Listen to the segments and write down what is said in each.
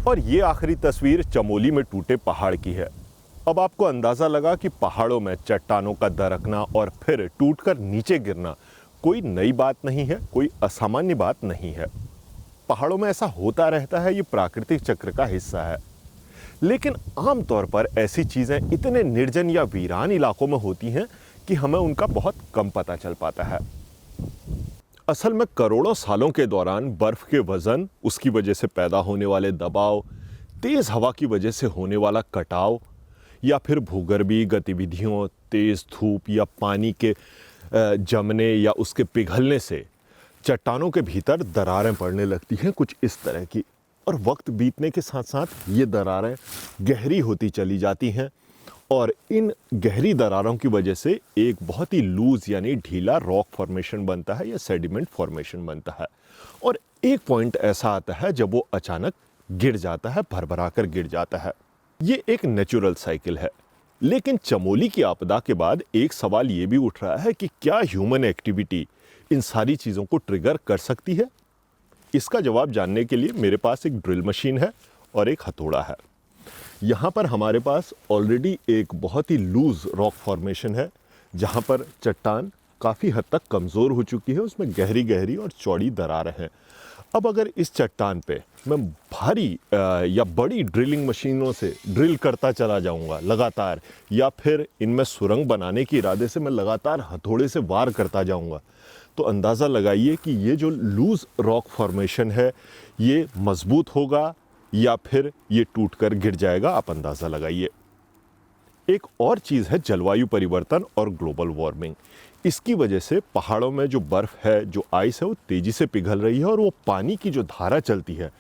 और ये आखिरी तस्वीर चमोली में टूटे पहाड़ की है। अब आपको अंदाजा लगा कि पहाड़ों में चट्टानों का दरकना और फिर टूटकर नीचे गिरना कोई नई बात नहीं है, कोई असामान्य बात नहीं है। पहाड़ों में ऐसा होता रहता है, ये प्राकृतिक चक्र का हिस्सा है। लेकिन आमतौर पर ऐसी चीजें इतने निर्जन या वीरान इलाकों में होती हैं कि हमें उनका बहुत कम पता चल पाता है। असल में करोड़ों सालों के दौरान बर्फ के वजन, उसकी वजह से पैदा होने वाले दबाव, तेज हवा की वजह से होने वाला कटाव या फिर भूगर्भीय गतिविधियों, तेज धूप या पानी के जमने या उसके पिघलने से चट्टानों के भीतर दरारें पड़ने लगती हैं, कुछ इस तरह की। और वक्त बीतने के साथ साथ ये दरारें गहरी होती चली जाती हैं और इन गहरी दरारों की वजह से एक बहुत ही लूज यानी ढीला रॉक फॉर्मेशन बनता है या सेडिमेंट फॉर्मेशन बनता है। और एक पॉइंट ऐसा आता है जब वो अचानक गिर जाता है, भरभरा कर गिर जाता है। ये एक नेचुरल साइकिल है। लेकिन चमोली की आपदा के बाद एक सवाल ये भी उठ रहा है कि क्या ह्यूमन एक्टिविटी इन सारी चीज़ों को ट्रिगर कर सकती है? इसका जवाब जानने के लिए मेरे पास एक ड्रिल मशीन है और एक हथौड़ा है। यहाँ पर हमारे पास ऑलरेडी एक बहुत ही लूज रॉक फॉर्मेशन है, जहाँ पर चट्टान काफ़ी हद तक कमज़ोर हो चुकी है, उसमें गहरी गहरी और चौड़ी दरारें हैं। अब अगर इस चट्टान पे मैं भारी या बड़ी ड्रिलिंग मशीनों से ड्रिल करता चला जाऊंगा लगातार, या फिर इनमें सुरंग बनाने के इरादे से मैं लगातार हथौड़े से वार करता जाऊंगा, तो अंदाज़ा लगाइए कि ये जो लूज रॉक फॉर्मेशन है ये मजबूत होगा या फिर ये टूटकर गिर जाएगा। आप अंदाज़ा लगाइए। एक और चीज़ है जलवायु परिवर्तन और ग्लोबल वार्मिंग। इसकी वजह से पहाड़ों में जो बर्फ़ है, जो आइस है, वो तेज़ी से पिघल रही है और वो पानी की जो धारा चलती है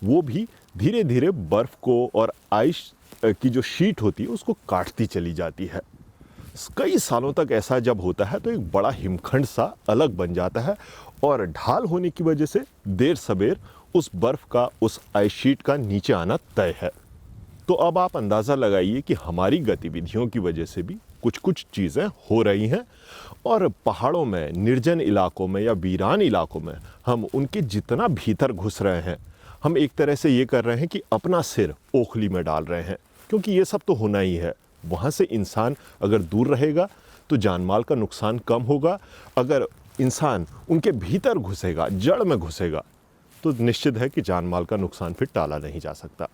वो भी धीरे धीरे बर्फ़ को और आइस की जो शीट होती है उसको काटती चली जाती है। कई सालों तक ऐसा जब होता है तो एक बड़ा हिमखंड सा अलग बन जाता है और ढाल होने की वजह से देर सबेर उस बर्फ़ का, उस आइस शीट का नीचे आना तय है। तो अब आप अंदाज़ा लगाइए कि हमारी गतिविधियों की वजह से भी कुछ कुछ चीज़ें हो रही हैं और पहाड़ों में, निर्जन इलाकों में या वीरान इलाकों में हम उनके जितना भीतर घुस रहे हैं, हम एक तरह से ये कर रहे हैं कि अपना सिर ओखली में डाल रहे हैं, क्योंकि ये सब तो होना ही है। वहाँ से इंसान अगर दूर रहेगा तो जानमाल का नुकसान कम होगा। अगर इंसान उनके भीतर घुसेगा, जड़ में घुसेगा, तो निश्चित है कि जानमाल का नुकसान फिर टाला नहीं जा सकता।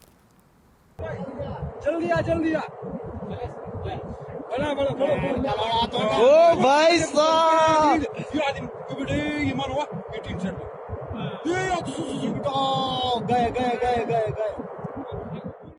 जल्दी आ बड़ा ओ भाई साहब गए